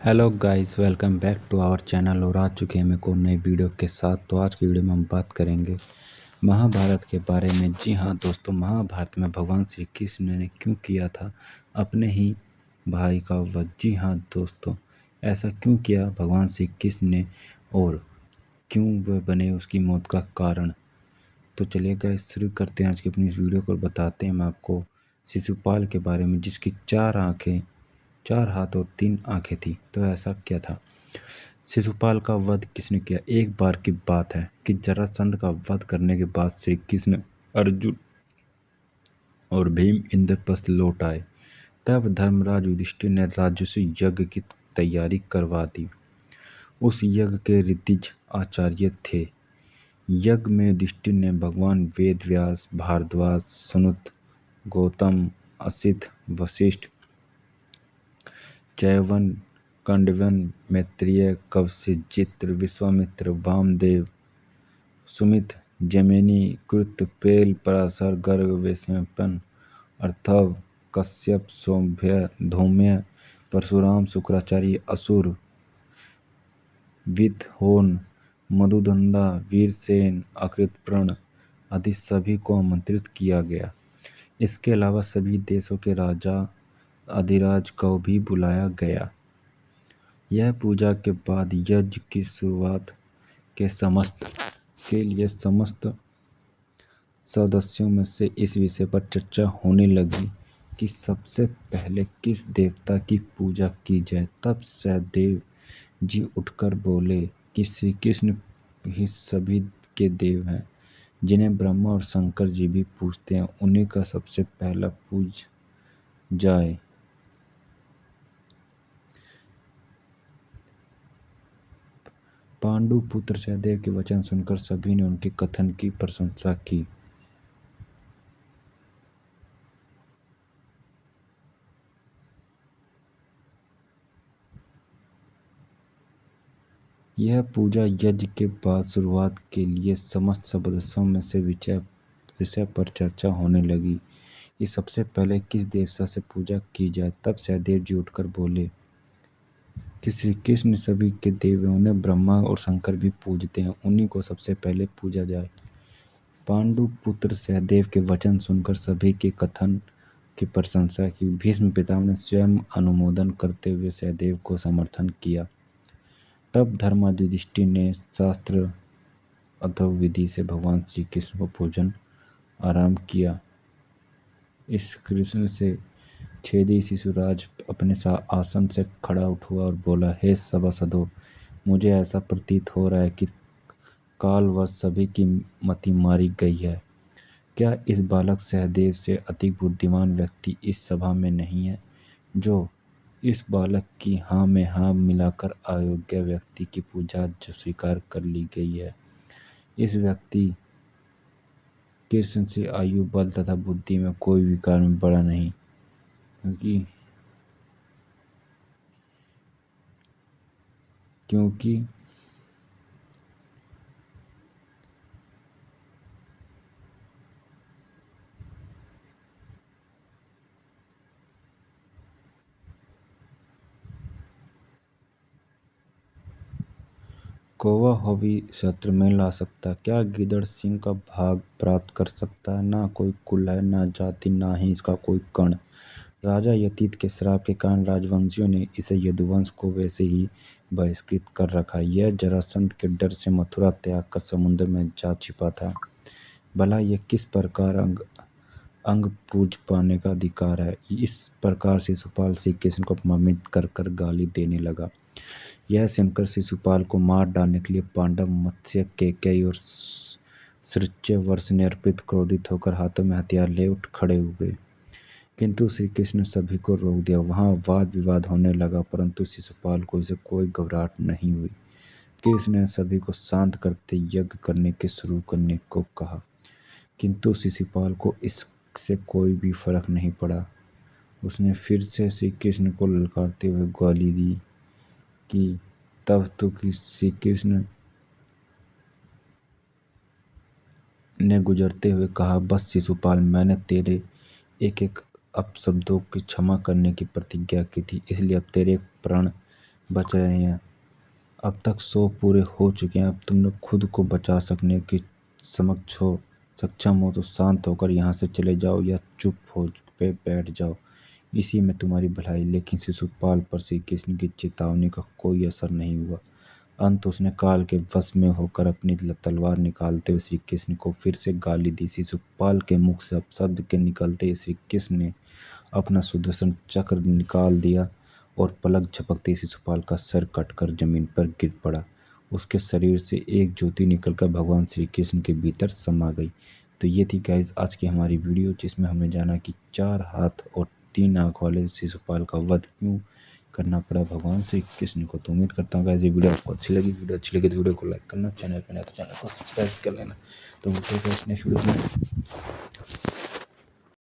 Hello guys, welcome back to our channel. और आ चुके हैं हम एक और नई वीडियो के साथ। तो आज की वीडियो में हम बात करेंगे महाभारत के बारे में। जी हाँ दोस्तों, महाभारत में भगवान श्री कृष्ण ने क्यों किया था अपने ही भाई का वध। जी हाँ दोस्तों, ऐसा क्यों किया भगवान श्री कृष्ण ने और क्यों वह बने उसकी मौत का कारण। तो चलिए गाइस, शुरू करते हैं आज की अपनी इस वीडियो को और बताते हैं हम आपको शिशुपाल के बारे में, जिसकी 4 हाथ और 3 आंखें थी। तो ऐसा क्या था, शिशुपाल का वध किसने किया। एक बार की बात है कि जरासंध का वध करने के बाद श्री कृष्ण, अर्जुन और भीम इंद्रप्रस्थ लौट आए। तब धर्मराज युधिष्ठिर ने राजसूय यज्ञ की तैयारी करवा दी। उस यज्ञ के ऋतिज आचार्य थे। यज्ञ में युधिष्ठिर ने भगवान वेद व्यास, भारद्वाज, सनुत, गौतम, असित, वशिष्ठ, चैवन, कंडवन, मैत्रेय, कौशिक, जित्र, विश्वामित्र, वामदेव, सुमित, जैमिनी, कृत, पेल, पराशर, गर्ग, वैशंपायन, अर्थव, कश्यप, सौम्य, धौम्य, परशुराम, शुक्राचार्य, असुर, विदहोन, मधुधंदा, वीरसेन, अकृतप्रण आदि सभी को आमंत्रित किया गया। इसके अलावा सभी देशों के राजा अधिराज को भी बुलाया गया। यह पूजा के बाद यज्ञ की शुरुआत के लिए समस्त सदस्यों में से इस विषय पर चर्चा होने लगी कि सबसे पहले किस देवता की पूजा की जाए। तब सहदेव जी उठकर बोले कि श्री कृष्ण ही सभी के देव हैं, जिन्हें ब्रह्मा और शंकर जी भी पूजते हैं, उन्हीं का सबसे पहला पूज जाए। पांडु पुत्र सहदेव के वचन सुनकर सभी ने उनके कथन की प्रशंसा की। यह पूजा यज्ञ के बाद शुरुआत के लिए समस्त सदस्यों में से विषय पर चर्चा होने लगी कि सबसे पहले किस देवता से पूजा की जाए। तब सहदेव जी उठकर बोले कि श्री कृष्ण सभी के देव हैं, उन्हें ब्रह्मा और शंकर भी पूजते हैं, उन्हीं को सबसे पहले पूजा जाए। पांडु पुत्र सहदेव के वचन सुनकर सभी के कथन की प्रशंसा की। भीष्म पितामह ने स्वयं अनुमोदन करते हुए सहदेव को समर्थन किया। तब धर्मराज युधिष्ठिर ने शास्त्र अथवा विधि से भगवान श्री कृष्ण को पूजन आरंभ किया। इस कृष्ण से छेदी शिशुराज अपने आसन से खड़ा उठा और बोला, हे सभासदों, मुझे ऐसा प्रतीत हो रहा है कि कालवश सभी की मति मारी गई है। क्या इस बालक सहदेव से अधिक बुद्धिमान व्यक्ति इस सभा में नहीं है, जो इस बालक की हाँ में हाँ मिलाकर अयोग्य व्यक्ति की पूजा जो स्वीकार कर ली गई है। इस व्यक्ति कृष्ण से आयु, बल तथा बुद्धि में कोई विकार में बड़ा नहीं, क्योंकि कौवा हवी शस्त्र में ला सकता, क्या गिदड़ सिंह का भाग प्राप्त कर सकता है। ना कोई कुल है, ना जाति, ना ही इसका कोई कण। राजा यतीत के श्राप के कारण राजवंशियों ने इसे यदुवंश को वैसे ही बहिष्कृत कर रखा। यह जरासंध के डर से मथुरा त्याग कर समुद्र में जा छिपा था। भला यह किस प्रकार अंग पूज पाने का अधिकार है। इस प्रकार शिशुपाल श्री कृष्ण को अपमानित कर कर गाली देने लगा। यह सुनकर शिशुपाल को मार डालने के लिए पांडव, मत्स्य, केकई और सृत्यवर्ष ने अर्पित क्रोधित होकर हाथों में हथियार ले उठ खड़े हुए, किंतु श्री कृष्ण ने सभी को रोक दिया। वहां वाद विवाद होने लगा, परंतु शिशुपाल को इसे कोई घबराहट नहीं हुई। कृष्ण ने सभी को शांत करते यज्ञ करने के शुरू करने को कहा, किंतु शिशुपाल को इससे कोई भी फर्क नहीं पड़ा। उसने फिर से श्री कृष्ण को ललकारते हुए गाली दी कि तब तो श्री कृष्ण ने गुजरते हुए कहा, बस शिशुपाल, मैंने तेरे एक एक अपशब्दों की क्षमा करने की प्रतिज्ञा की थी, इसलिए अब तेरे प्राण बच रहे हैं। अब तक 100 पूरे हो चुके हैं। अब तुम लोग खुद को बचा सकने की सक्षम हो तो शांत होकर यहाँ से चले जाओ या चुप हो पे बैठ जाओ, इसी में तुम्हारी भलाई। लेकिन शिशुपाल पर श्री कृष्ण की चेतावनी का कोई असर नहीं हुआ। अंत उसने काल के वश में होकर अपनी तलवार निकालते हुए श्री कृष्ण को फिर से गाली दी। शिशुपाल के मुख से अपशब्द के निकलते ही श्री कृष्ण ने अपना सुदर्शन चक्र निकाल दिया और पलक झपकते ही शिशुपाल का सर कटकर जमीन पर गिर पड़ा। उसके शरीर से एक ज्योति निकलकर भगवान श्री कृष्ण के भीतर समा गई। तो ये थी गाइस आज की हमारी वीडियो, जिसमें हमने जाना कि 4 हाथ और 3 आंख वाले शिशुपाल का वध क्यों करना पड़ा भगवान श्री कृष्ण को। तो उम्मीद करता हूँ गाइस ये वीडियो आपको अच्छी लगी। वीडियो अच्छी लगी तो वीडियो को लाइक करना, चैनल पर नया तो चैनल को सब्सक्राइब कर लेना। तो मिलते हैं नेक्स्ट वीडियो में।